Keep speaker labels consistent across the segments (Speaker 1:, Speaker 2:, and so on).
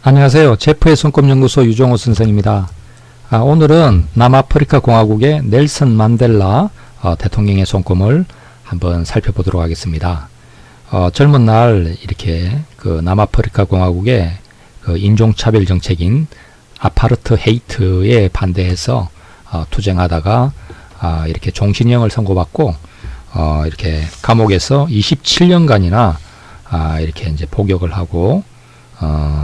Speaker 1: 안녕하세요. 제프의 손꼽연구소 유종호 선생입니다. 오늘은 남아프리카 공화국의 넬슨 만델라 대통령의 손꼽을 한번 살펴보도록 하겠습니다. 젊은 날 이렇게 그 남아프리카 공화국의 그 인종차별 정책인 아파르트 헤이트에 반대해서 투쟁하다가 이렇게 종신형을 선고받고 이렇게 감옥에서 27년간이나 이렇게 이제 복역을 하고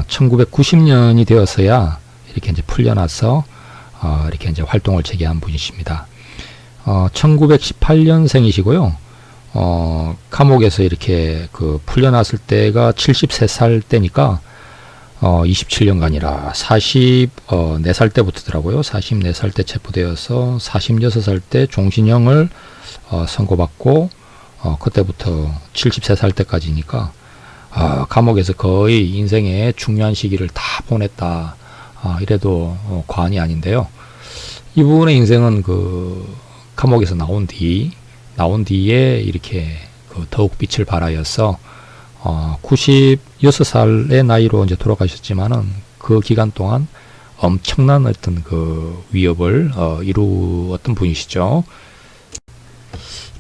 Speaker 1: 1990년이 되어서야 이렇게 이제 풀려나서 이렇게 이제 활동을 재개한 분이십니다. 1918년생이시고요. 감옥에서 이렇게 그 풀려났을 때가 73살 때니까 27년간이라 44살 때부터더라고요. 44살 때 체포되어서 46살 때 종신형을 선고받고 그때부터 73살 때까지니까 감옥에서 거의 인생의 중요한 시기를 다 보냈다. 이래도 과언이 아닌데요. 이분의 인생은 그 감옥에서 나온 뒤에 이렇게 그 더욱 빛을 발하여서 96살의 나이로 이제 돌아가셨지만은 그 기간 동안 엄청난 어떤 그 위협을 이루었던 분이시죠.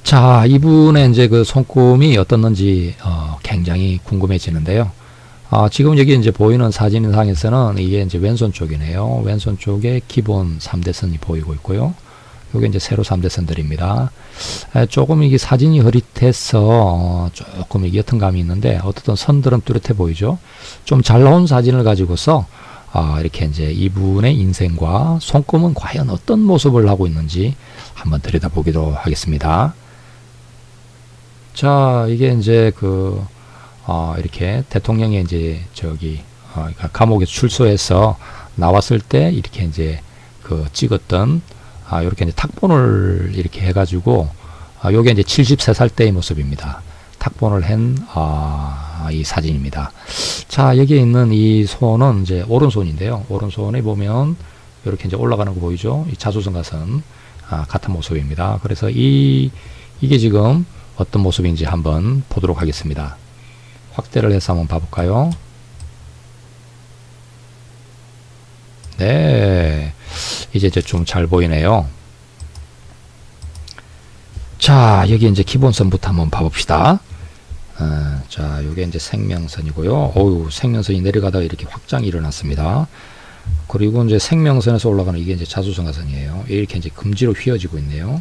Speaker 1: 자, 이분의 이제 그 손금이 어떻는지 굉장히 궁금해지는데요. 지금 여기 이제 보이는 사진상에서는 이게 이제 왼손 쪽이네요. 왼손 쪽에 기본 3대선이 보이고 있고요. 요게 이제 세로 3대선들입니다. 조금 이게 사진이 흐릿해서 조금 이게 옅은 감이 있는데 어떻든 선들은 뚜렷해 보이죠. 좀 잘 나온 사진을 가지고서 이렇게 이제 이분의 인생과 손금은 과연 어떤 모습을 하고 있는지 한번 들여다보기로 하겠습니다. 자, 이게 이제 그 이렇게 대통령이 이제 저기 감옥에서 출소해서 나왔을 때 이렇게 이제 그 찍었던 이렇게 이제 탁본을 이렇게 해가지고 요게 이제 73살 때의 모습입니다. 탁본을 이 사진입니다. 자, 여기에 있는 이 손은 이제 오른손인데요. 오른손에 보면 이렇게 이제 올라가는 거 보이죠? 이 자수성가선 같은 모습입니다. 그래서 이게 지금 어떤 모습인지 한번 보도록 하겠습니다. 확대를 해서 한번 봐볼까요? 네, 이제 좀 잘 보이네요. 자, 여기 이제 기본선부터 한번 봐봅시다. 자, 요게 이제 생명선이고요. 생명선이 내려가다가 이렇게 확장이 일어났습니다. 그리고 이제 생명선에서 올라가는 이게 이제 자수성가선이에요. 이렇게 이제 금지로 휘어지고 있네요.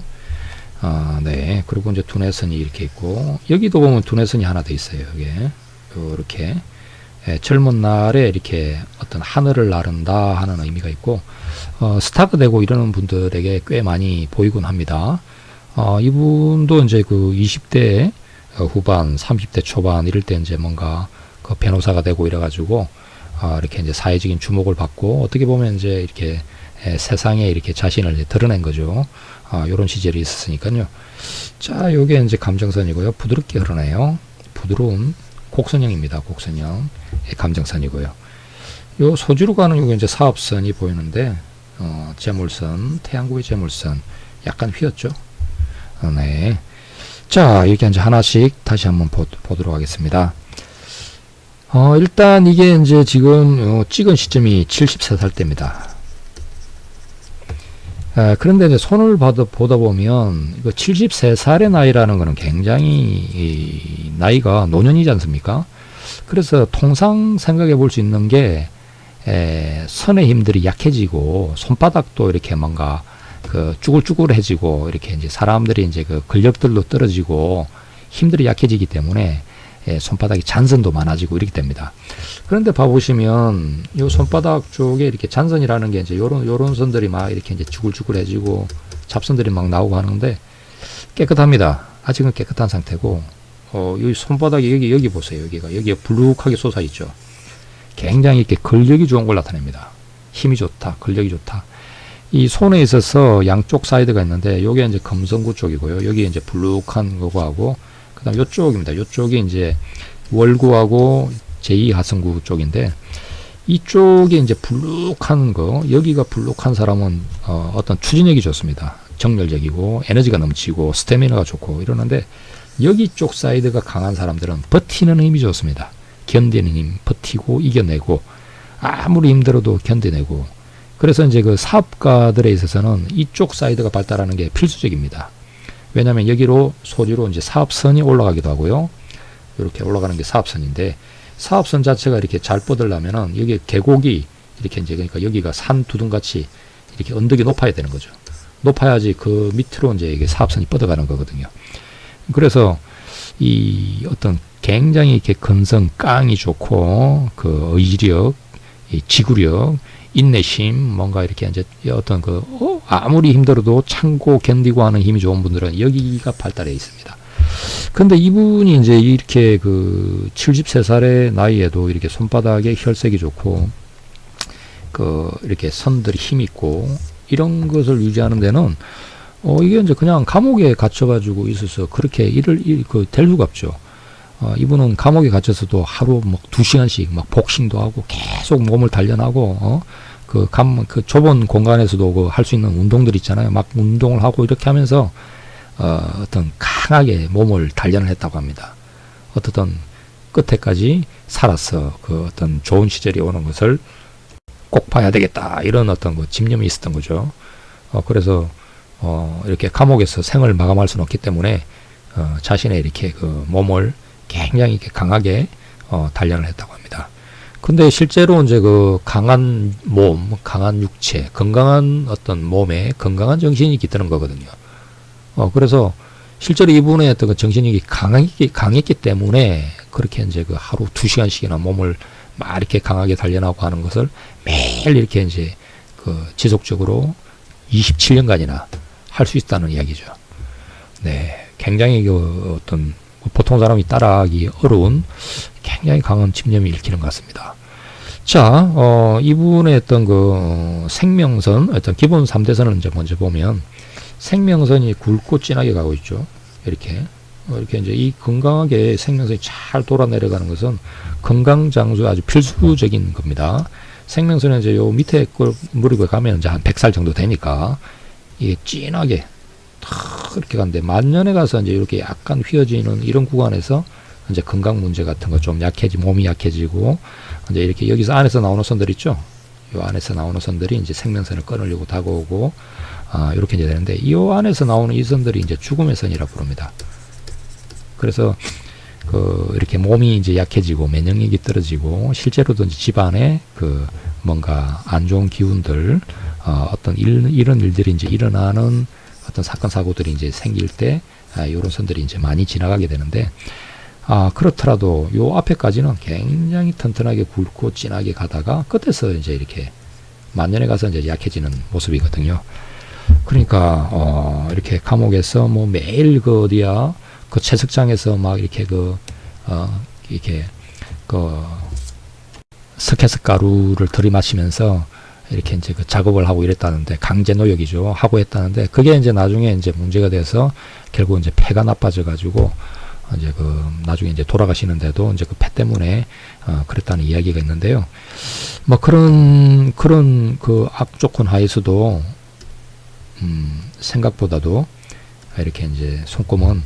Speaker 1: 네. 그리고 이제 두뇌선이 이렇게 있고, 여기도 보면 두뇌선이 하나 더 있어요. 이게 이렇게 젊은 날에 이렇게 어떤 하늘을 나른다 하는 의미가 있고, 스타가 되고 이러는 분들에게 꽤 많이 보이곤 합니다. 이분도 이제 그 20대 후반, 30대 초반 이럴 때 이제 뭔가 그 변호사가 되고 이래가지고 이렇게 이제 사회적인 주목을 받고 어떻게 보면 이제 이렇게 세상에 이렇게 자신을 이제 드러낸 거죠. 요런 시절이 있었으니까요. 자, 요게 이제 감정선이고요. 부드럽게 흐르네요. 부드러운 곡선형입니다. 곡선형. 감정선이고요. 요 소지로 가는 요게 이제 사업선이 보이는데, 재물선, 태양국의 재물선. 약간 휘었죠. 네. 자, 이렇게 이제 하나씩 다시 한번 보도록 하겠습니다. 일단 이게 이제 지금 찍은 시점이 73살 때입니다. 그런데 이제 손을 보다 보면 이거 73살의 나이라는 것은 굉장히 나이가 노년이지 않습니까? 그래서 통상 생각해 볼 수 있는 게 선의 힘들이 약해지고 손바닥도 이렇게 뭔가 그 쭈글쭈글해지고 이렇게 이제 사람들이 이제 그 근력들로 떨어지고 힘들이 약해지기 때문에 손바닥이 잔선도 많아지고 이렇게 됩니다. 그런데 봐보시면 이 손바닥 쪽에 이렇게 잔선이라는 게 이제 요런 선들이 막 이렇게 이제 쭈글쭈글해지고 잡선들이 막 나오고 하는데 깨끗합니다. 아직은 깨끗한 상태고, 이 손바닥이 여기 보세요. 여기가 불룩하게 솟아있죠. 굉장히 이렇게 근력이 좋은 걸 나타냅니다. 힘이 좋다, 근력이 좋다. 이 손에 있어서 양쪽 사이드가 있는데 요게 이제 금성구 쪽이고요. 여기 이제 불룩한 거하고 그 다음 요쪽입니다. 요쪽이 이제 월구하고 제2하성구 쪽인데 이쪽에 이제 불룩한 거, 여기가 불룩한 사람은 어떤 추진력이 좋습니다. 정열적이고 에너지가 넘치고 스태미나가 좋고 이러는데 여기 쪽 사이드가 강한 사람들은 버티는 힘이 좋습니다. 견디는 힘, 버티고 이겨내고 아무리 힘들어도 견뎌내고, 그래서 이제 그 사업가들에 있어서는 이쪽 사이드가 발달하는 게 필수적입니다. 왜냐하면 여기로 소지로 이제 사업선이 올라가기도 하고요. 이렇게 올라가는 게 사업선인데, 사업선 자체가 이렇게 잘 뻗으려면은 여기 계곡이 이렇게 이제, 그러니까 여기가 산 두둥같이 이렇게 언덕이 높아야 되는 거죠. 높아야지 그 밑으로 이제 이게 사업선이 뻗어가는 거거든요. 그래서 이 어떤 굉장히 이렇게 근성, 깡이 좋고, 그 의지력, 이 지구력, 인내심, 뭔가 이렇게 이제 어떤 그 아무리 힘들어도 참고 견디고 하는 힘이 좋은 분들은 여기가 발달해 있습니다. 근데 이분이 이제 이렇게 그 73살의 나이에도 이렇게 손바닥에 혈색이 좋고, 그 이렇게 선들이 힘 있고, 이런 것을 유지하는 데는 이게 이제 그냥 감옥에 갇혀가지고 있어서 그렇게 될 수가 없죠. 이분은 감옥에 갇혀서도 하루 막 2시간씩 막 복싱도 하고 계속 몸을 단련하고, 그 좁은 공간에서도 그 할 수 있는 운동들 있잖아요. 막 운동을 하고 이렇게 하면서, 어떤 강하게 몸을 단련을 했다고 합니다. 어떻든 끝에까지 살아서 그 어떤 좋은 시절이 오는 것을 꼭 봐야 되겠다. 이런 어떤 그 집념이 있었던 거죠. 그래서, 이렇게 감옥에서 생을 마감할 수는 없기 때문에, 자신의 이렇게 그 몸을 굉장히 이렇게 강하게, 단련을 했다고 합니다. 근데 실제로 이제 그 강한 몸, 강한 육체, 건강한 어떤 몸에 건강한 정신이 깃드는 거거든요. 그래서 실제로 이분의 어떤 그 정신력이 강했기 때문에 그렇게 이제 그 하루 2시간씩이나 몸을 막 이렇게 강하게 단련하고 하는 것을 매일 이렇게 이제 그 지속적으로 27년간이나 할 수 있다는 이야기죠. 네. 굉장히 그 어떤 보통 사람이 따라하기 어려운 굉장히 강한 집념이 읽히는 것 같습니다. 자, 이분의 어떤 그 생명선, 어떤 기본 3대선을 이제 먼저 보면 생명선이 굵고 진하게 가고 있죠. 이렇게 이제 이 건강하게 생명선이 잘 돌아 내려가는 것은 건강 장수가 아주 필수적인 겁니다. 생명선은 이제 요 밑에 걸 누리고 가면 이제 한 100살 정도 되니까 이게 진하게 탁 이렇게 가는데, 만년에 가서 이제 이렇게 약간 휘어지는 이런 구간에서 이제 건강 문제 같은 거 좀 몸이 약해지고, 이제 이렇게 여기서 안에서 나오는 선들 있죠. 요 안에서 나오는 선들이 이제 생명선을 끊으려고 다가오고, 이렇게 이제 되는데, 이 안에서 나오는 이 선들이 이제 죽음의 선이라고 부릅니다. 그래서 이렇게 몸이 이제 약해지고 면역력이 떨어지고, 실제로도 이제 집안에 그 뭔가 안 좋은 기운들, 어떤 이런 일들이 이제 일어나는 어떤 사건 사고들이 이제 생길 때, 이런 선들이 이제 많이 지나가게 되는데, 그렇더라도 요 앞에까지는 굉장히 튼튼하게 굵고 진하게 가다가 끝에서 이제 이렇게 만년에 가서 이제 약해지는 모습이거든요. 그러니까 이렇게 감옥에서 뭐 매일 그 어디야 그 채석장에서 막 이렇게 이렇게 스케스 가루를 들이마시면서 이렇게 이제 그 작업을 하고 이랬다는데, 강제 노역이죠. 하고 했다는데, 그게 이제 나중에 이제 문제가 돼서 결국 이제 폐가 나빠져 가지고 이제 나중에 이제 돌아가시는데도 이제 그 폐 때문에 그랬다는 이야기가 있는데요. 뭐 그런 그 악조건 하에서도 생각보다도 이렇게 이제 손꼽은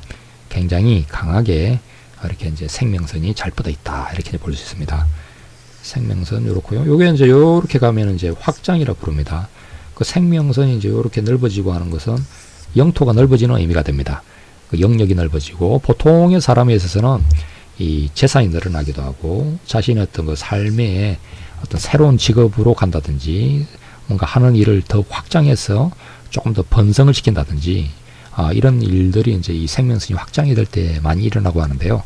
Speaker 1: 굉장히 강하게 이렇게 이제 생명선이 잘 뻗어 있다, 이렇게 볼 수 있습니다. 생명선 요렇고요. 요게 이제 요렇게 가면 이제 확장이라고 부릅니다. 그 생명선이 이제 요렇게 넓어지고 하는 것은 영토가 넓어지는 의미가 됩니다. 그 영역이 넓어지고, 보통의 사람에 있어서는 이 재산이 늘어나기도 하고, 자신의 어떤 그 삶의 어떤 새로운 직업으로 간다든지, 뭔가 하는 일을 더 확장해서 조금 더 번성을 시킨다든지, 이런 일들이 이제 이 생명선이 확장이 될 때 많이 일어나고 하는데요.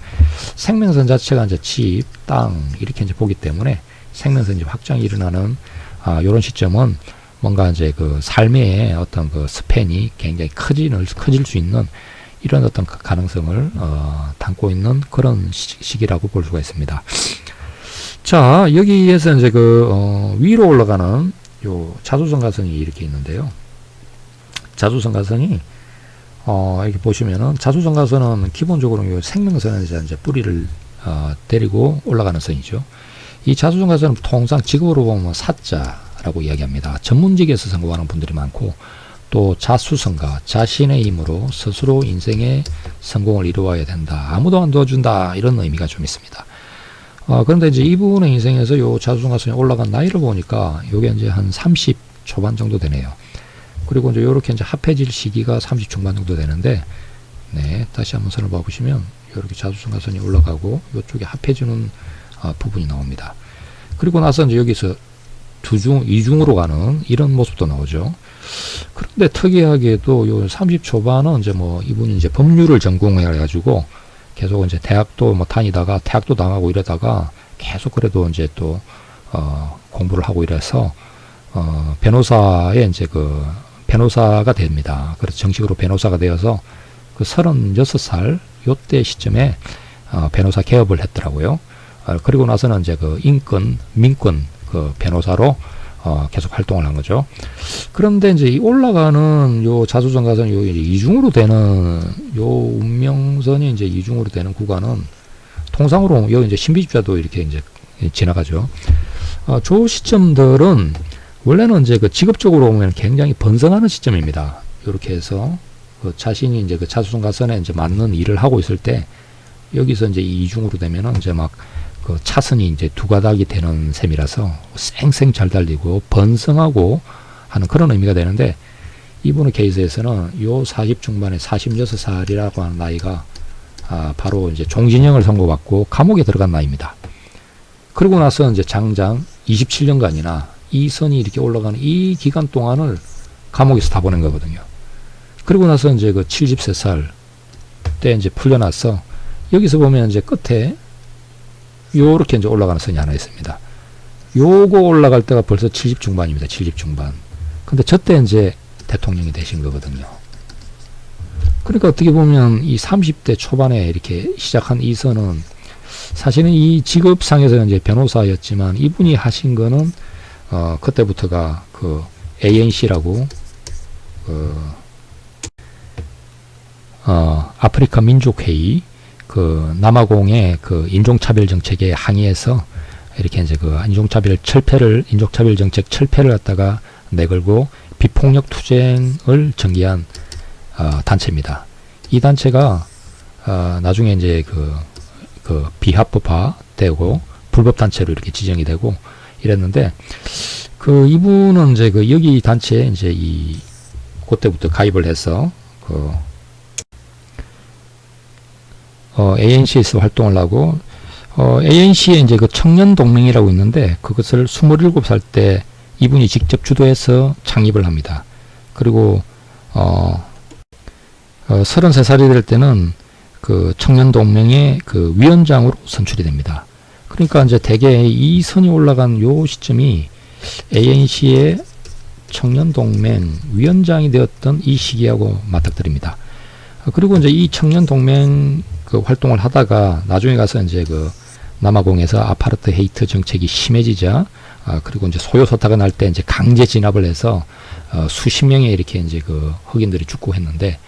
Speaker 1: 생명선 자체가 이제 집, 땅 이렇게 이제 보기 때문에 생명선이 확장이 일어나는 이런 시점은 뭔가 이제 그 삶의 어떤 그 스팬이 굉장히 커질 수 있는 이런 어떤 가능성을 담고 있는 그런 시기라고 볼 수가 있습니다. 자, 여기에서 이제 위로 올라가는 요 자수성 가선이 이렇게 있는데요. 자수성 가선이 이렇게 보시면은, 자수성 가선은 기본적으로 요 생명선에서 이제 뿌리를 데리고 올라가는 선이죠. 이 자수성 가선은 통상 직업으로 보면 사자라고 이야기합니다. 전문직에서 성공하는 분들이 많고, 또 자수성가, 자신의 힘으로 스스로 인생의 성공을 이루어야 된다, 아무도 안 도와준다, 이런 의미가 좀 있습니다. 그런데 이제 이분의 인생에서 요 자수성가선이 올라간 나이를 보니까 요게 이제 한 30 초반 정도 되네요. 그리고 이제 요렇게 이제 합해질 시기가 30 중반 정도 되는데, 네, 다시 한번 선을 봐보시면 요렇게 자수성가선이 올라가고 요쪽에 합해지는 부분이 나옵니다. 그리고 나서 이제 여기서 이중으로 가는 이런 모습도 나오죠. 그런데 특이하게도 요 30 초반은 이제 뭐 이분이 이제 법률을 전공해가지고 계속 이제 대학도 뭐 다니다가 대학도 나가고 이러다가 계속 그래도 이제 또 공부를 하고 이래서 변호사의 이제 그 변호사가 됩니다. 그래서 정식으로 변호사가 되어서 그 36살 요때 시점에 변호사 개업을 했더라고요. 그리고 나서는 이제 그 민권 그 변호사로 계속 활동을 한 거죠. 그런데 이제 이 올라가는 요 자수성가선 요 이제 이중으로 되는 요 운명선이 이제 이중으로 되는 구간은 통상으로 요 이제 신비주의자도 이렇게 이제 지나가죠. 저 시점들은 원래는 이제 그 직업적으로 보면 굉장히 번성하는 시점입니다. 이렇게 해서 그 자신이 이제 그 자수성가선에 이제 맞는 일을 하고 있을 때 여기서 이제 이중으로 되면은 이제 막 그 차선이 이제 두 가닥이 되는 셈이라서 쌩쌩 잘 달리고 번성하고 하는 그런 의미가 되는데, 이분의 케이스에서는 요 40 중반에 46살이라고 하는 나이가 바로 이제 종신형을 선고받고 감옥에 들어간 나이입니다. 그리고 나서 이제 장장 27년간이나 이 선이 이렇게 올라가는 이 기간 동안을 감옥에서 다 보낸 거거든요. 그리고 나서 이제 그 73살 때 이제 풀려나서 여기서 보면 이제 끝에 요렇게 이제 올라가는 선이 하나 있습니다. 요거 올라갈 때가 벌써 70 중반입니다. 70 중반. 근데 저때 이제 대통령이 되신 거거든요. 그러니까 어떻게 보면 이 30대 초반에 이렇게 시작한 이 선은 사실은 이 직업상에서는 이제 변호사였지만 이분이 하신 거는 그때부터가 그 ANC라고 아프리카 민족회의 그 남아공의 그 인종차별 정책에 항의해서 이렇게 이제 그 인종차별 정책 철폐를 갖다가 내걸고 비폭력 투쟁을 전개한 단체입니다. 이 단체가 나중에 이제 그 비합법화 되고 불법 단체로 이렇게 지정이 되고 이랬는데, 그 이분은 이제 그 여기 단체에 이제 그때부터 가입을 해서 ANC에서 활동을 하고, ANC에 이제 그 청년동맹이라고 있는데, 그것을 27살 때 이분이 직접 주도해서 창립을 합니다. 그리고, 33살이 될 때는 그 청년동맹의 그 위원장으로 선출이 됩니다. 그러니까 이제 대개 이 선이 올라간 요 시점이 ANC의 청년동맹 위원장이 되었던 이 시기하고 맞닥뜨립니다. 그리고 이제 이 청년동맹 그 활동을 하다가 나중에 가서 이제 그 남아공에서 아파르트헤이트 정책이 심해지자 그리고 이제 소요 서타가 날 때 이제 강제 진압을 해서 수십 명의 이렇게 이제 그 흑인들이 죽고 했는데,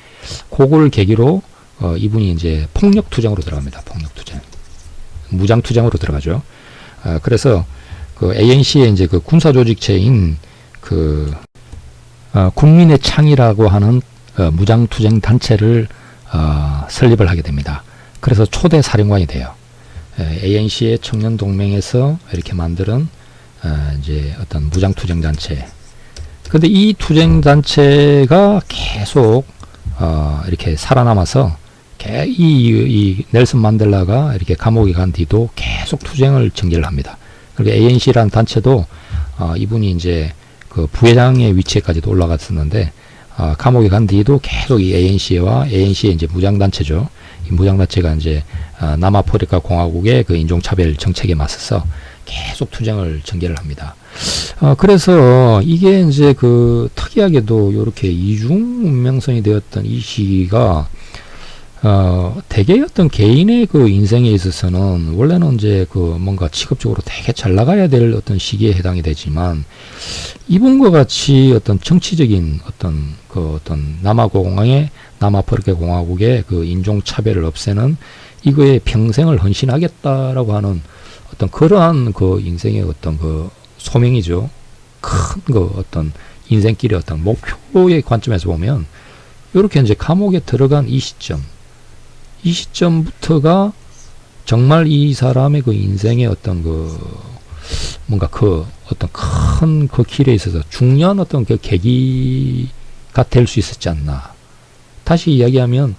Speaker 1: 그걸 계기로 이분이 이제 폭력 투쟁으로 들어갑니다. 폭력 투쟁, 무장 투쟁으로 들어가죠. 그래서 그 ANC의 이제 그 군사 조직체인 그 국민의 창이라고 하는 무장 투쟁 단체를 설립을 하게 됩니다. 그래서 초대 사령관이 돼요. ANC의 청년동맹에서 이렇게 만드는 이제 어떤 무장투쟁 단체. 근데 이 투쟁 단체가 계속 이렇게 살아남아서 이 넬슨 만델라가 이렇게 감옥에 간 뒤도 계속 투쟁을 전개를 합니다. 그리고 ANC라는 단체도 이분이 이제 그 부회장의 위치에까지도 올라갔었는데, 감옥에 간 뒤에도 계속 이 ANC의 이제 무장단체죠. 이 무장단체가 이제 남아프리카 공화국의 그 인종차별 정책에 맞서서 계속 투쟁을 전개를 합니다. 그래서 이게 이제 그 특이하게도 이렇게 이중 운명선이 되었던 이 시기가 대개 어떤 개인의 그 인생에 있어서는 원래는 이제 그 뭔가 직업적으로 되게 잘 나가야 될 어떤 시기에 해당이 되지만, 이분과 같이 어떤 정치적인 어떤 남아프리카 공화국의 그 인종차별을 없애는 이거에 평생을 헌신하겠다라고 하는 어떤 그러한 그 인생의 어떤 그 소명이죠. 큰 그 어떤 인생길의 어떤 목표의 관점에서 보면 이렇게 이제 감옥에 들어간 이 시점부터가 정말 이 사람의 그 인생의 어떤 그 뭔가 그 어떤 큰 그 길에 있어서 중요한 어떤 그 계기가 될 수 있었지 않나. 다시 이야기하면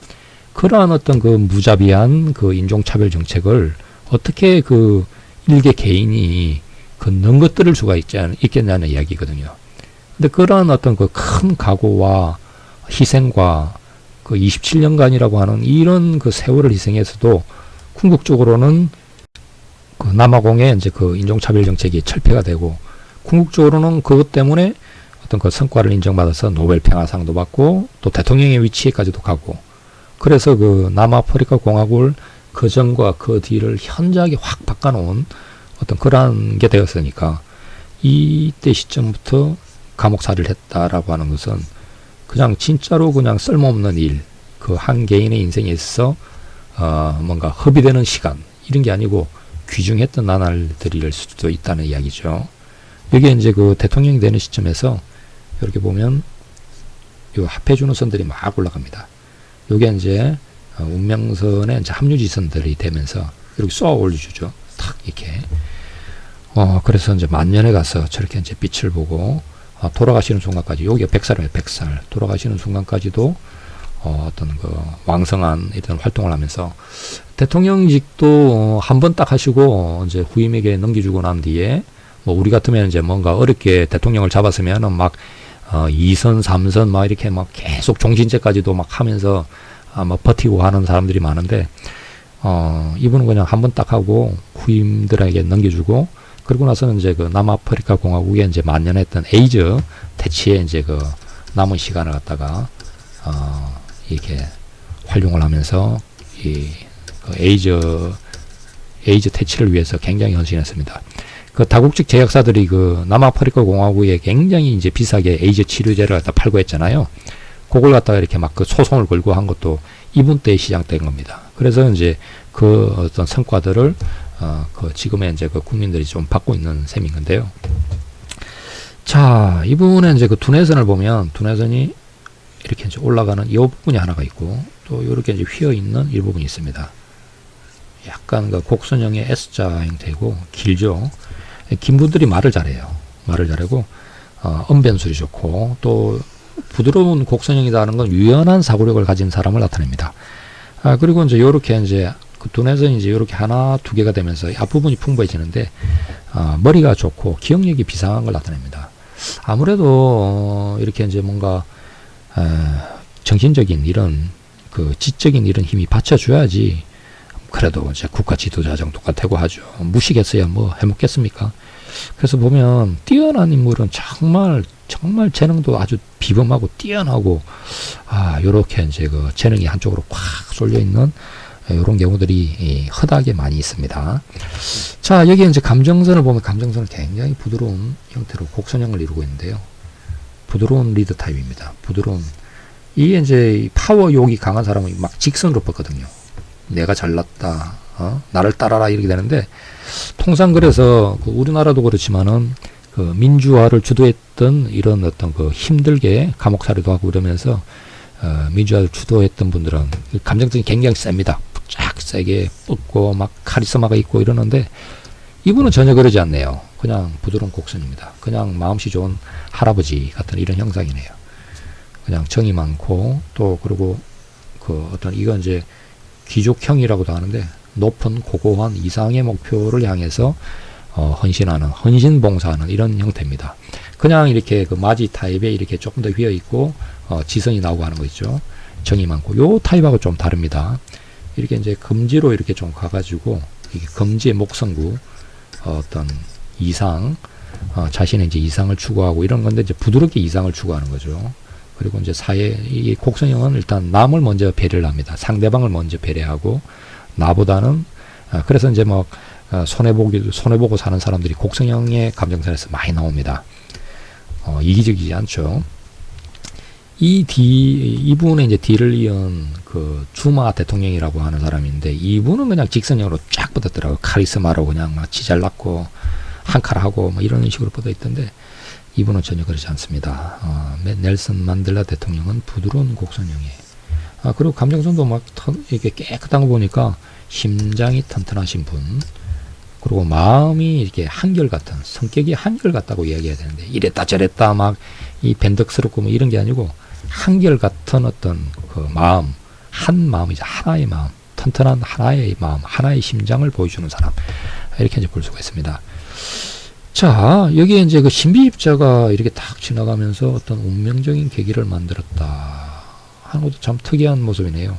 Speaker 1: 그러한 어떤 그 무자비한 그 인종차별 정책을 어떻게 그 일개 개인이 그 넘어뜨릴 수가 있겠냐는 이야기거든요. 근데 그러한 어떤 그 큰 각오와 희생과 그 27년간이라고 하는 이런 그 세월을 희생해서도 궁극적으로는 그 남아공의 이제 그 인종차별 정책이 철폐가 되고, 궁극적으로는 그것 때문에 어떤 그 성과를 인정받아서 노벨 평화상도 받고 또 대통령의 위치에까지도 가고, 그래서 그 남아프리카 공화국을 그 전과 그 뒤를 현저하게 확 바꿔놓은 어떤 그러한 게 되었으니까, 이때 시점부터 감옥살이를 했다라고 하는 것은 그냥 진짜로 그냥 쓸모없는 일, 그 한 개인의 인생에 있어서 뭔가 허비되는 시간 이런 게 아니고 귀중했던 나날들일 수도 있다는 이야기죠. 여기에 이제 그 대통령이 되는 시점에서 이렇게 보면 요 합해주는 선들이 막 올라갑니다. 요게 이제 운명선에 이제 합류지선들이 되면서 이렇게 쏘아 올려주죠. 탁 이렇게. 그래서 이제 만년에 가서 저렇게 이제 빛을 보고 돌아가시는 순간까지, 여기가 100살이에요. 100살. 돌아가시는 순간까지도 어떤 그 왕성한 이런 활동을 하면서 대통령직도 한 번 딱 하시고 이제 후임에게 넘겨주고 난 뒤에 뭐 우리 같으면 이제 뭔가 어렵게 대통령을 잡았으면은 막 2선, 3선 막 이렇게 막 계속 종신제까지도 막 하면서 막 버티고 하는 사람들이 많은데, 이분은 그냥 한 번 딱 하고 후임들에게 넘겨주고, 그러고 나서는 이제 그 남아프리카 공화국에 이제 만연했던 에이즈 퇴치에 이제 그 남은 시간을 갖다가 이렇게 활용을 하면서 그 에이즈 퇴치를 위해서 굉장히 헌신했습니다. 그 다국적 제약사들이 그 남아프리카 공화국에 굉장히 이제 비싸게 에이즈 치료제를 갖다 팔고 했잖아요. 그걸 갖다가 이렇게 막 그 소송을 걸고 한 것도 이분 때에 시작된 겁니다. 그래서 이제 그 어떤 성과들을 그 지금의 이제 그 국민들이 좀 받고 있는 셈인 건데요. 자, 이분의 이제 그 두뇌선을 보면 두뇌선이 이렇게 이제 올라가는 이 부분이 하나가 있고, 또 이렇게 이제 휘어 있는 이 부분이 있습니다. 약간 그 곡선형의 S자 형태고 길죠. 긴 분들이 말을 잘해요. 말을 잘하고 언변술이 좋고, 또 부드러운 곡선형이라는 건 유연한 사고력을 가진 사람을 나타냅니다. 그리고 이제 요렇게 이제 그 두뇌선이 이제 요렇게 하나 두 개가 되면서 앞부분이 풍부해지는데, 머리가 좋고 기억력이 비상한 걸 나타냅니다. 아무래도 이렇게 이제 뭔가 정신적인 이런 그 지적인 이런 힘이 받쳐줘야지 그래도 이제 국가 지도자 정도가 되고 하죠. 무식했어야 뭐 해먹겠습니까? 그래서 보면 뛰어난 인물은 정말 재능도 아주 비범하고 뛰어나고, 요렇게 이제 그 재능이 한쪽으로 꽉 쏠려 있는 이런 경우들이 허다하게 많이 있습니다. 자, 여기 이제 감정선을 보면 감정선은 굉장히 부드러운 형태로 곡선형을 이루고 있는데요. 부드러운 리더 타입입니다. 부드러운. 이게 이제 파워 욕이 강한 사람은 막 직선으로 뻗거든요. 내가 잘났다, 나를 따라라 이렇게 되는데, 통상 그래서 그 우리나라도 그렇지만은 그 민주화를 주도했던 이런 어떤 그 힘들게 감옥살이도 하고 이러면서 민주화를 주도했던 분들은 감정성이 굉장히 셉니다. 쫙 세게 뻗고 막 카리스마가 있고 이러는데, 이분은 전혀 그러지 않네요. 그냥 부드러운 곡선입니다. 그냥 마음씨 좋은 할아버지 같은 이런 형상이네요. 그냥 정이 많고, 또 그리고 그 어떤 이건 이제 귀족형이라고도 하는데, 높은 고고한 이상의 목표를 향해서 헌신하는, 헌신봉사하는 이런 형태입니다. 그냥 이렇게 그 마지 타입에 이렇게 조금 더 휘어 있고 지성이 나오고 하는 거 있죠. 정이 많고, 요 타입하고 좀 다릅니다. 이렇게 이제 금지로 이렇게 좀 가가지고, 이게 금지의 목성구, 어떤 이상, 자신의 이제 이상을 추구하고 이런 건데, 이제 부드럽게 이상을 추구하는 거죠. 그리고 이제 이 곡선형은 일단 남을 먼저 배려를 합니다. 상대방을 먼저 배려하고, 나보다는, 그래서 이제 뭐, 손해보고 사는 사람들이 곡선형의 감정선에서 많이 나옵니다. 이기적이지 않죠. 이분의 이제 뒤를 이은 그 주마 대통령이라고 하는 사람인데, 이분은 그냥 직선형으로 쫙 뻗었더라고요. 카리스마로 그냥 막 지잘났고, 한 칼하고 뭐 이런 식으로 뻗어 있던데, 이분은 전혀 그렇지 않습니다. 넬슨 만델라 대통령은 부드러운 곡선형에 그리고 감정선도 막 이렇게 깨끗한 거 보니까 심장이 튼튼하신 분, 그리고 마음이 이렇게 한결같은, 성격이 한결같다고 이야기해야 되는데, 이랬다 저랬다 막 이 변덕스럽고 뭐 이런 게 아니고 한결같은 어떤 그 마음, 한 마음이죠. 하나의 마음, 튼튼한 하나의 마음, 하나의 심장을 보여주는 사람, 이렇게 이제 볼 수가 있습니다. 자, 여기에 이제 그 신비입자가 이렇게 딱 지나가면서 어떤 운명적인 계기를 만들었다 하는 것도 참 특이한 모습이네요.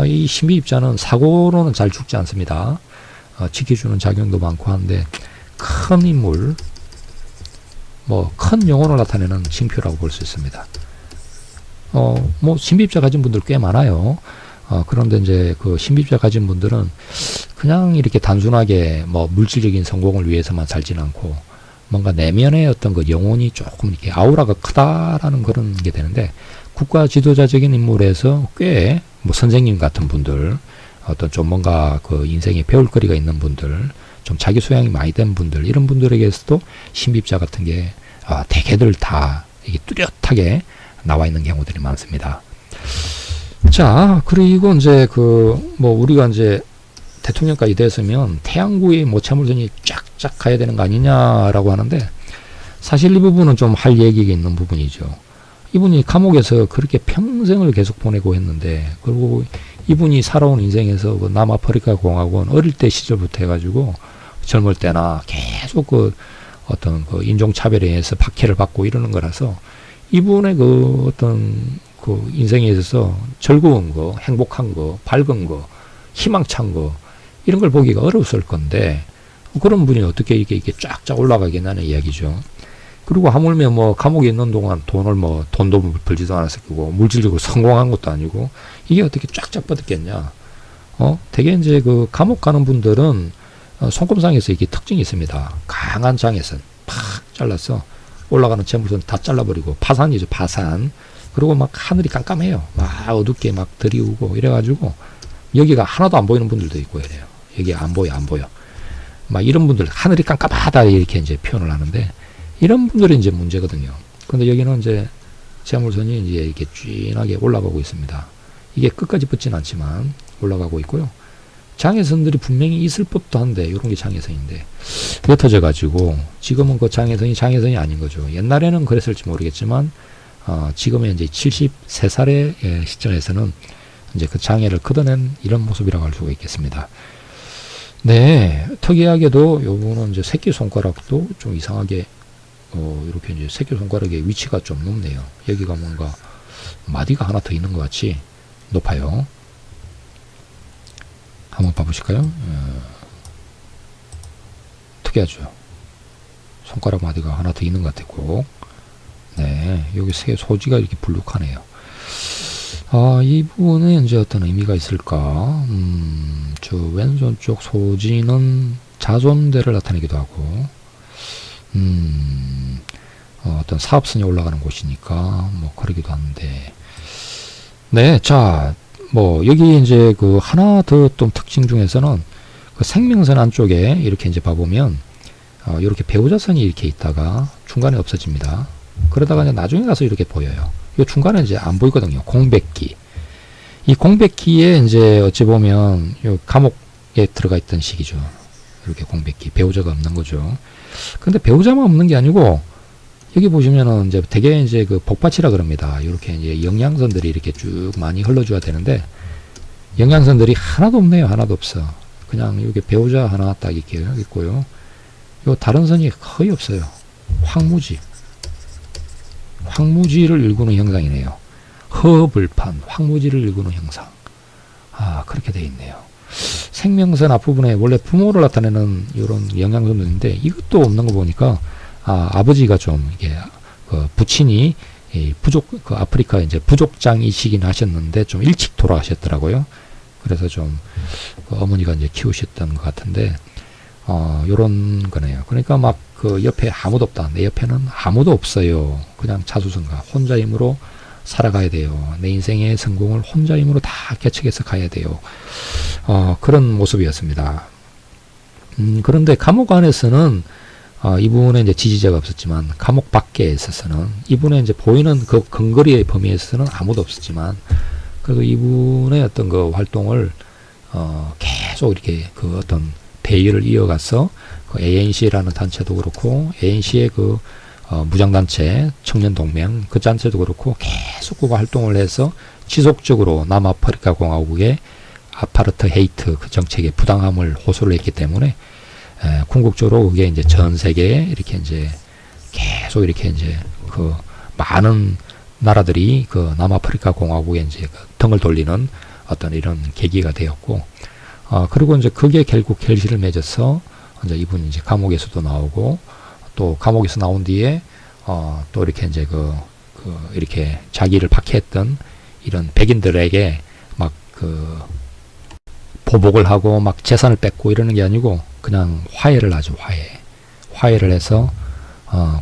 Speaker 1: 이 신비입자는 사고로는 잘 죽지 않습니다. 지켜주는 작용도 많고 한데, 큰 인물, 뭐 큰 영혼을 나타내는 징표라고 볼 수 있습니다. 뭐 신비입자 가진 분들 꽤 많아요. 그런데 이제 그 신비입자 가진 분들은 그냥 이렇게 단순하게 뭐 물질적인 성공을 위해서만 살진 않고, 뭔가 내면의 어떤 그 영혼이 조금 이렇게 아우라가 크다라는 그런 게 되는데, 국가 지도자적인 인물에서 꽤 뭐 선생님 같은 분들, 어떤 좀 뭔가 그 인생에 배울 거리가 있는 분들, 좀 자기 소양이 많이 된 분들, 이런 분들에게서도 신비입자 같은 게 대개들 다 이게 뚜렷하게 나와 있는 경우들이 많습니다. 자, 그리고 이제 그 뭐 우리가 이제 대통령까지 됐으면 태양구의 모차물선이 쫙쫙 가야 되는 거 아니냐라고 하는데, 사실 이 부분은 좀 할 얘기가 있는 부분이죠. 이분이 감옥에서 그렇게 평생을 계속 보내고 했는데, 그리고 이분이 살아온 인생에서 그 남아프리카 공화국은 어릴 때 시절부터 해가지고 젊을 때나 계속 그 어떤 그 인종차별에 의해서 박해를 받고 이러는 거라서, 이분의 그 어떤 그 인생에 있어서 즐거운 거, 행복한 거, 밝은 거, 희망찬 거, 이런 걸 보기가 어려웠을 건데, 그런 분이 어떻게 이게 쫙쫙 올라가겠냐는 이야기죠. 그리고 하물며 뭐 감옥에 있는 동안 돈도 벌지도 않았을 거고, 물질적으로 성공한 것도 아니고, 이게 어떻게 쫙쫙 뻗었겠냐. 되게 이제 그 감옥 가는 분들은 손금상에서 이게 특징이 있습니다. 강한 장에선 팍 잘라서 올라가는 재물선 다 잘라버리고, 파산이죠, 파산. 그리고 막 하늘이 깜깜해요. 막 어둡게 막 들이우고 이래가지고, 여기가 하나도 안 보이는 분들도 있고 이래요. 여기 안 보여. 막 이런 분들, 하늘이 깜깜하다 이렇게 이제 표현을 하는데, 이런 분들이 이제 문제거든요. 근데 여기는 이제 재물선이 이제 이렇게 쥐나게 올라가고 있습니다. 이게 끝까지 뻗진 않지만 올라가고 있고요. 장애선들이 분명히 있을 법도 한데, 이런 게 장애선인데 옅어져 가지고, 지금은 그 장애선이 아닌 거죠. 옛날에는 그랬을지 모르겠지만, 지금의 이제 73살의 시점에서는 이제 그 장애를 걷어낸 이런 모습이라고 할 수가 있겠습니다. 네, 특이하게도 요분은 이제 새끼손가락도 좀 이상하게 이렇게 이제 새끼손가락의 위치가 좀 높네요. 여기가 뭔가 마디가 하나 더 있는 것 같이 높아요. 한번 봐보실까요? 특이하죠. 손가락 마디가 하나 더 있는 것 같고, 네, 여기 새 소지가 이렇게 불룩하네요. 이 부분에 이제 어떤 의미가 있을까? 저 왼손 쪽 소지는 자존대를 나타내기도 하고, 어떤 사업선이 올라가는 곳이니까 뭐 그러기도 하는데, 네, 자, 뭐 여기 이제 그 하나 더 좀 특징 중에서는 그 생명선 안쪽에 이렇게 이제 봐보면 이렇게 배우자선이 이렇게 있다가 중간에 없어집니다. 그러다가 이제 나중에 가서 이렇게 보여요. 이 중간에 이제 안 보이거든요. 공백기. 이 공백기에 이제 어찌 보면 요 감옥에 들어가 있던 시기죠. 이렇게 공백기, 배우자가 없는 거죠. 근데 배우자만 없는 게 아니고, 여기 보시면은 이제 되게 이제 그 복받치라 그럽니다. 이렇게 이제 영양선들이 이렇게 쭉 많이 흘러줘야 되는데, 영양선들이 하나도 없네요. 하나도 없어. 그냥 여기 배우자 하나 딱 이렇게 있고요. 요 다른 선이 거의 없어요. 황무지를 일구는 형상이네요. 허불판, 황무지를 일구는 형상. 그렇게 돼 있네요. 생명선 앞부분에 원래 부모를 나타내는 이런 영양선들인데, 이것도 없는 거 보니까 아버지가 좀 이게 부친이 그 아프리카 이제 부족장이시긴 하셨는데 좀 일찍 돌아가셨더라고요. 그래서 좀 어머니가 이제 키우셨던 것 같은데, 요런 거네요. 그러니까 막 그 옆에 아무도 없다. 내 옆에는 아무도 없어요. 그냥 자수성가. 혼자 힘으로 살아가야 돼요. 내 인생의 성공을 혼자 힘으로 다 개척해서 가야 돼요. 그런 모습이었습니다. 그런데 감옥 안에서는 이분의 이제 지지자가 없었지만, 감옥 밖에 있어서는 이분의 이제 보이는 그 근거리의 범위에서는 아무도 없었지만, 그래도 이분의 어떤 그 활동을 계속 이렇게 그 어떤 대의를 이어가서 그 ANC라는 단체도 그렇고 ANC의 그 무장단체 청년동맹 그 단체도 그렇고 계속 그 활동을 해서 지속적으로 남아프리카 공화국의 아파르트 헤이트 그 정책의 부당함을 호소를 했기 때문에 궁극적으로 그게 이제 전 세계에 이렇게 이제 계속 이렇게 이제 그 많은 나라들이 그 남아프리카 공화국에 이제 그 등을 돌리는 어떤 이런 계기가 되었고, 그리고 이제 그게 결국 결실을 맺어서 이제 이분이 이제 감옥에서도 나오고, 또 감옥에서 나온 뒤에 또 이렇게 이제 이렇게 자기를 박해했던 이런 백인들에게 막 그 보복을 하고 막 재산을 뺏고 이러는 게 아니고 그냥 화해를 하죠. 화해를 해서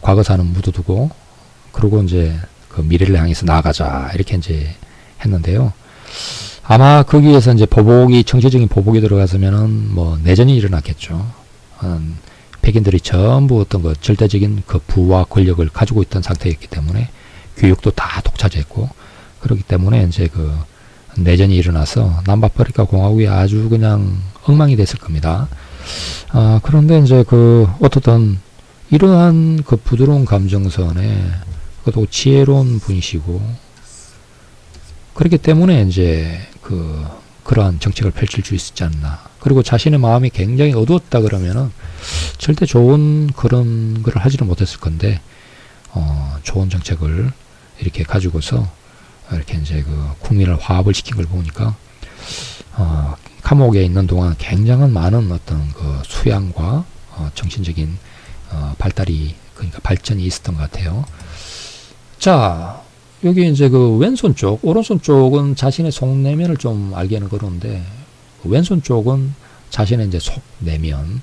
Speaker 1: 과거사는 묻어두고, 그리고 이제 그 미래를 향해서 나아가자 이렇게 이제 했는데요. 아마 거기에서 이제 정치적인 보복이 들어갔으면은 뭐 내전이 일어났겠죠. 백인들이 전부 어떤 그 절대적인 그 부와 권력을 가지고 있던 상태였기 때문에 교육도 다 독차지했고, 그렇기 때문에 이제 그 내전이 일어나서 남아프리카 공화국이 아주 그냥 엉망이 됐을 겁니다. 그런데 이제 그 어떻든 이러한 그 부드러운 감정선에 그것도 지혜로운 분이시고, 그렇기 때문에 이제 그러한 정책을 펼칠 수 있지 않나. 그리고 자신의 마음이 굉장히 어두웠다 그러면은 절대 좋은 그런 걸 하지를 못했을 건데, 좋은 정책을 이렇게 가지고서 이렇게 이제 그 국민을 화합을 시킨 걸 보니까, 감옥에 있는 동안 굉장한 많은 어떤 그 수양과 정신적인 발달이, 그러니까 발전이 있었던 것 같아요. 자, 여기 이제 그 왼손 쪽, 오른손 쪽은 자신의 속내면을 좀 알기에는 그런데, 왼손 쪽은 자신의 이제 속내면의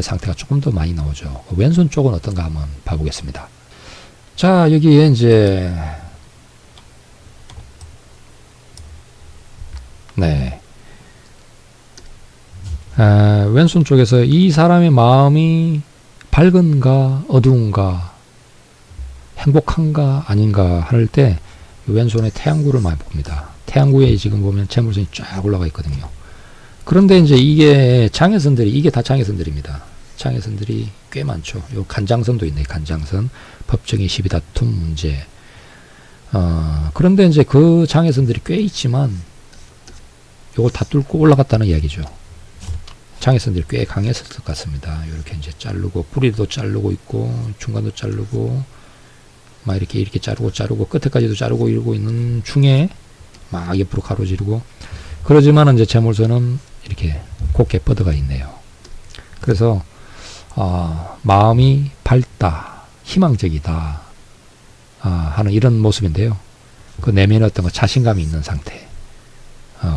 Speaker 1: 상태가 조금 더 많이 나오죠. 왼손 쪽은 어떤가 한번 봐보겠습니다. 자, 여기에 이제, 네. 왼손 쪽에서 이 사람의 마음이 밝은가, 어두운가, 행복한가, 아닌가 할 때, 왼손에 태양구를 많이 봅니다. 태양구에 지금 보면 재물선이 쫙 올라가 있거든요. 그런데 이제 이게 이게 다 장애선들입니다. 장애선들이 꽤 많죠. 요 간장선도 있네, 간장선. 법정의 시비다툼 문제. 그런데 이제 그 장애선들이 꽤 있지만, 요걸 다 뚫고 올라갔다는 이야기죠. 장애선들이 꽤 강했을 것 같습니다. 이렇게 이제 자르고, 뿌리도 자르고 있고, 중간도 자르고, 막 이렇게 자르고, 끝에까지도 자르고 이러고 있는 중에, 막 옆으로 가로지르고, 그러지만 이제 재물선은 이렇게 곱게 뻗어가 있네요. 그래서, 마음이 밝다, 희망적이다, 하는 이런 모습인데요. 그 내면에 어떤 거 자신감이 있는 상태,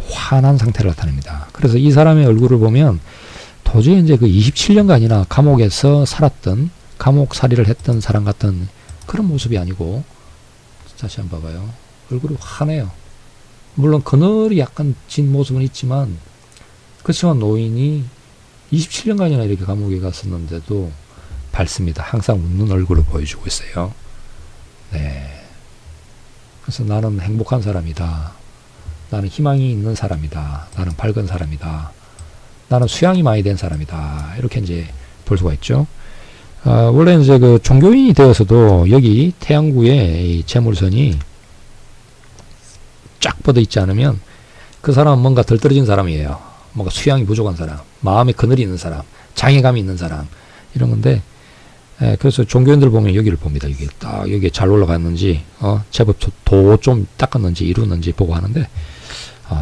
Speaker 1: 환한 상태를 나타냅니다. 그래서 이 사람의 얼굴을 보면 도저히 이제 그 27년간이나 감옥에서 살았던, 감옥살이를 했던 사람 같은 그런 모습이 아니고, 다시 한번 봐봐요. 얼굴이 환해요. 물론 그늘이 약간 진 모습은 있지만, 그렇지만 노인이 27년간이나 이렇게 감옥에 갔었는데도 밝습니다. 항상 웃는 얼굴을 보여주고 있어요. 네. 그래서 나는 행복한 사람이다. 나는 희망이 있는 사람이다. 나는 밝은 사람이다. 나는 수양이 많이 된 사람이다. 이렇게 이제 볼 수가 있죠. 원래 이제 그 종교인이 되어서도 여기 태양구에 이 재물선이 쫙 뻗어 있지 않으면 그 사람은 뭔가 덜 떨어진 사람이에요. 뭔가 수양이 부족한 사람, 마음에 그늘이 있는 사람, 장애감이 있는 사람, 이런 건데, 그래서 종교인들 보면 여기를 봅니다. 여기 딱 여기에 잘 올라갔는지, 제법 도 좀 닦았는지 이루는지 보고 하는데,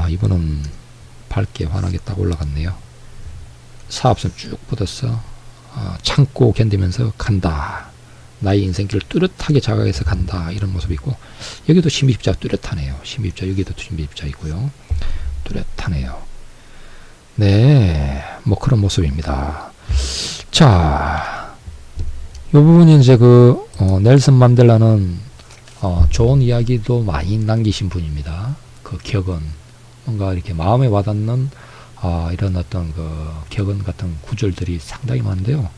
Speaker 1: 이분은 밝게 환하게 딱 올라갔네요. 사업선 쭉 뻗었어. 참고 견디면서 간다. 나의 인생길을 뚜렷하게 자각해서 간다. 이런 모습이 있고, 여기도 신비입자 뚜렷하네요. 신비입자, 여기도 신비입자 있고요. 뚜렷하네요. 네, 뭐 그런 모습입니다. 자, 이 부분이 이제 넬슨 만델라는 좋은 이야기도 많이 남기신 분입니다. 그 격언, 뭔가 이렇게 마음에 와닿는 이런 어떤 격언 같은 구절들이 상당히 많은데요.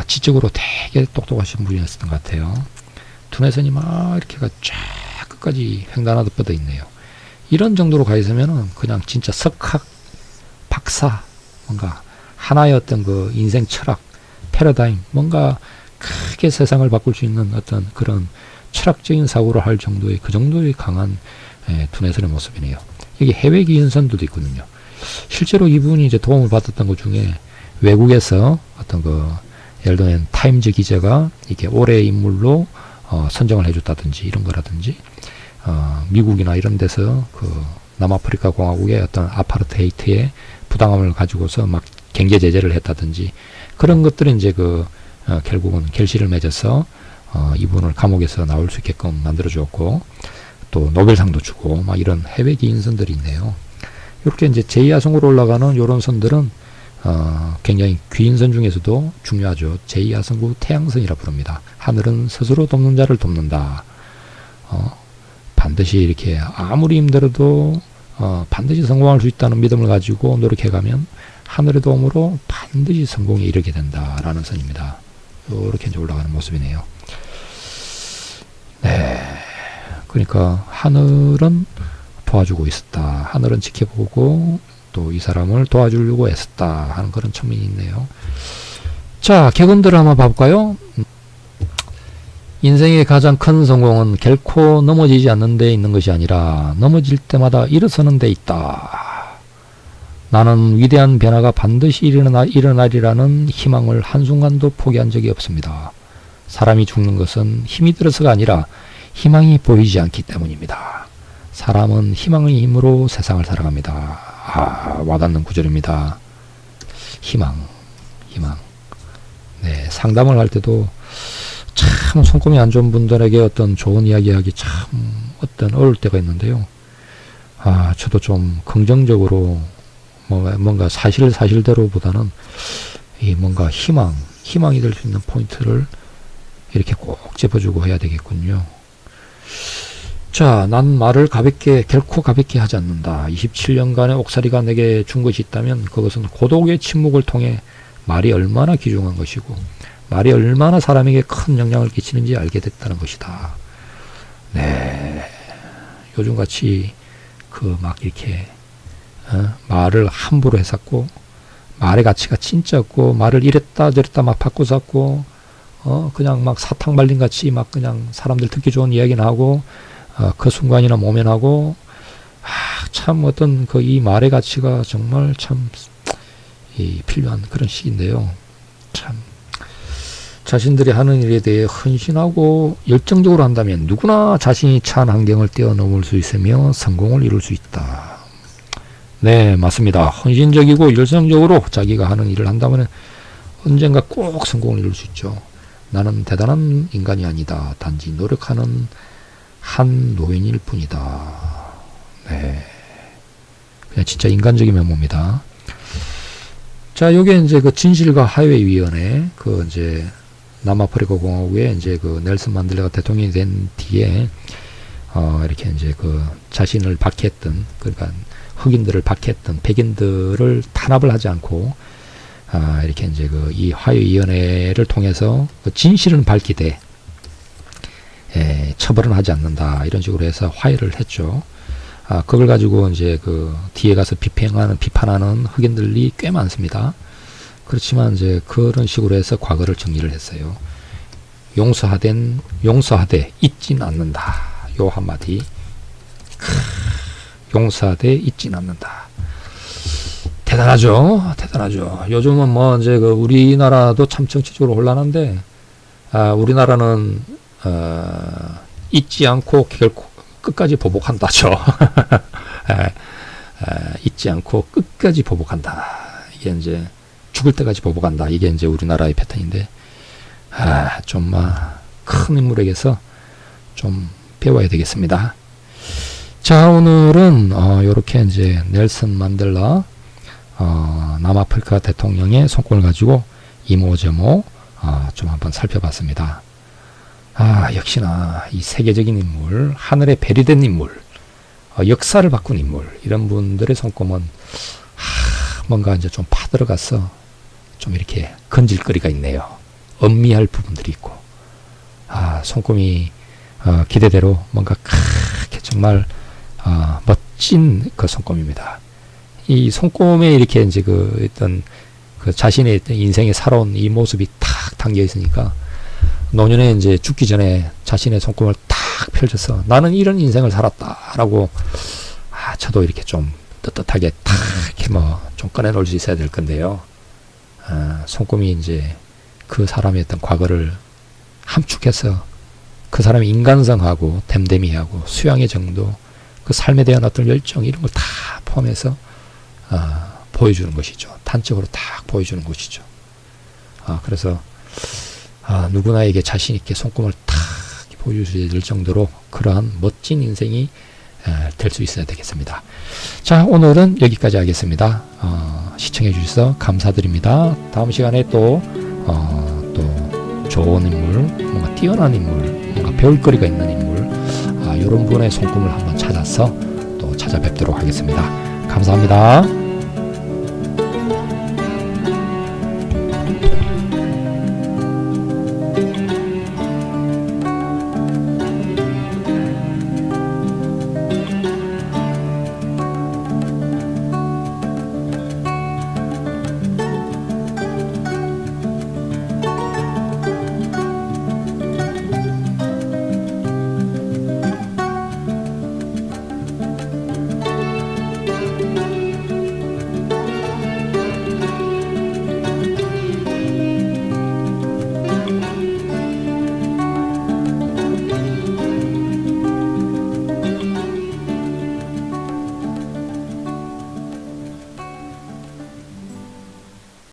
Speaker 1: 지적으로 되게 똑똑하신 분이었던 것 같아요. 두뇌선이 막 이렇게가 쫙 끝까지 횡단하듯 뻗어 있네요. 이런 정도로 가 있으면은 그냥 진짜 석학, 박사, 뭔가 하나의 어떤 그 인생 철학, 패러다임, 뭔가 크게 세상을 바꿀 수 있는 어떤 그런 철학적인 사고를 할 정도의 그 정도의 강한 두뇌선의 모습이네요. 여기 해외 기인선들도 있거든요. 실제로 이분이 이제 도움을 받았던 것 중에 외국에서 어떤 그 예를 들면 타임즈 기자가 이게 올해의 인물로 선정을 해줬다든지 이런 거라든지 미국이나 이런 데서 그 남아프리카 공화국의 어떤 아파르테이트의 부당함을 가지고서 막 경제 제재를 했다든지 그런 것들은 이제 결국은 결실을 맺어서 이분을 감옥에서 나올 수 있게끔 만들어 주었고 또 노벨상도 주고 막 이런 해외 기인선들이 있네요. 이렇게 이제 제2야성으로 올라가는 이런 선들은 굉장히 귀인선 중에서도 중요하죠. 제2야성구 태양선이라 부릅니다. 하늘은 스스로 돕는 자를 돕는다. 반드시 이렇게 아무리 힘들어도 반드시 성공할 수 있다는 믿음을 가지고 노력해가면 하늘의 도움으로 반드시 성공에 이르게 된다라는 선입니다. 이렇게 이제 올라가는 모습이네요. 네. 그러니까 하늘은 도와주고 있었다. 하늘은 지켜보고 또 이 사람을 도와주려고 애썼다 하는 그런 측면이 있네요. 자, 객원들을 한번 봐볼까요? 인생의 가장 큰 성공은 결코 넘어지지 않는 데 있는 것이 아니라 넘어질 때마다 일어서는 데 있다. 나는 위대한 변화가 반드시 일어나리라는 희망을 한순간도 포기한 적이 없습니다. 사람이 죽는 것은 힘이 들어서가 아니라 희망이 보이지 않기 때문입니다. 사람은 희망의 힘으로 세상을 살아갑니다. 와닿는 구절입니다. 희망. 네, 상담을 할 때도 참 손금이 안 좋은 분들에게 어떤 좋은 이야기하기 참 어려울 때가 있는데요. 저도 좀 긍정적으로 뭔가 사실대로보다는 뭔가 희망이 될 수 있는 포인트를 이렇게 꼭 짚어주고 해야 되겠군요. 자, 난 말을 결코 가볍게 하지 않는다. 27년간의 옥살이가 내게 준 것이 있다면 그것은 고독의 침묵을 통해 말이 얼마나 귀중한 것이고 말이 얼마나 사람에게 큰 영향을 끼치는지 알게 됐다는 것이다. 네. 요즘같이 막 이렇게 말을 함부로 했었고 말의 가치가 진짜 없고 말을 이랬다 저랬다 막 바꿔서 했고 그냥 막 사탕 발린 같이 막 그냥 사람들 듣기 좋은 이야기나 하고 그 순간이나 모면하고 참 어떤 이 말의 가치가 정말 참 필요한 그런 시기인데요. 참 자신들이 하는 일에 대해 헌신하고 열정적으로 한다면 누구나 자신이 처한 환경을 뛰어넘을 수 있으며 성공을 이룰 수 있다. 네, 맞습니다. 헌신적이고 열정적으로 자기가 하는 일을 한다면 언젠가 꼭 성공을 이룰 수 있죠. 나는 대단한 인간이 아니다. 단지 노력하는 한 노인일 뿐이다. 네. 그냥 진짜 인간적인 면모입니다. 자, 요게 이제 진실과 하회위원회, 이제 남아프리카 공화국에 이제 넬슨 만델라가 대통령이 된 뒤에, 이렇게 이제 자신을 박해했던, 그러니까 흑인들을 박해했던 백인들을 탄압을 하지 않고, 이렇게 이제 이 화해위원회를 통해서 진실은 밝히되, 처벌은 하지 않는다. 이런 식으로 해서 화해를 했죠. 그걸 가지고 이제 뒤에 가서 비판하는 흑인들이 꽤 많습니다. 그렇지만 이제 그런 식으로 해서 과거를 정리를 했어요. 용서하되 잊진 않는다. 요 한마디. 용서하되 잊진 않는다. 대단하죠. 요즘은 이제 우리나라도 참 정치적으로 혼란한데, 우리나라는 잊지 않고 결코 끝까지 보복한다죠. 잊지 않고 끝까지 보복한다. 이게 이제 죽을 때까지 보복한다. 이게 이제 우리나라의 패턴인데, 좀 큰 인물에게서 좀 배워야 되겠습니다. 자, 오늘은 요렇게 이제 넬슨 만델라 남아프리카 대통령의 손권을 가지고 이모저모 좀 한번 살펴봤습니다. 역시나 이 세계적인 인물, 하늘에 배리된 인물, 역사를 바꾼 인물, 이런 분들의 손꼽은 뭔가 이제 좀 파들어가서 좀 이렇게 건질거리가 있네요. 엄미할 부분들이 있고, 손꼽이 기대대로 뭔가 크게 정말 멋진 그 손금입니다. 이 손금에 이렇게 이제 그 어떤 그 자신의 인생에 살아온 이 모습이 탁 담겨 있으니까 노년에 이제 죽기 전에 자신의 손금을 탁 펼쳐서 나는 이런 인생을 살았다라고 저도 이렇게 좀 떳떳하게 탁 이렇게 뭐 좀 꺼내놓을 수 있어야 될 건데요. 손금이 이제 그 사람의 어떤 과거를 함축해서 그 사람의 인간성하고 댐댐이하고 수양의 정도, 그 삶에 대한 어떤 열정 이런 걸 다 포함해서 보여주는 것이죠. 단적으로 딱 보여주는 것이죠. 그래서 누구나에게 자신 있게 손금을 탁 보여줄 수 있을 정도로 그러한 멋진 인생이 될 수 있어야 되겠습니다. 자, 오늘은 여기까지 하겠습니다. 시청해 주셔서 감사드립니다. 다음 시간에 또 좋은 인물, 뭔가 뛰어난 인물, 뭔가 배울 거리가 있는 인물, 이런 분의 손금을 한번 찾아서 또 찾아뵙도록 하겠습니다. 감사합니다.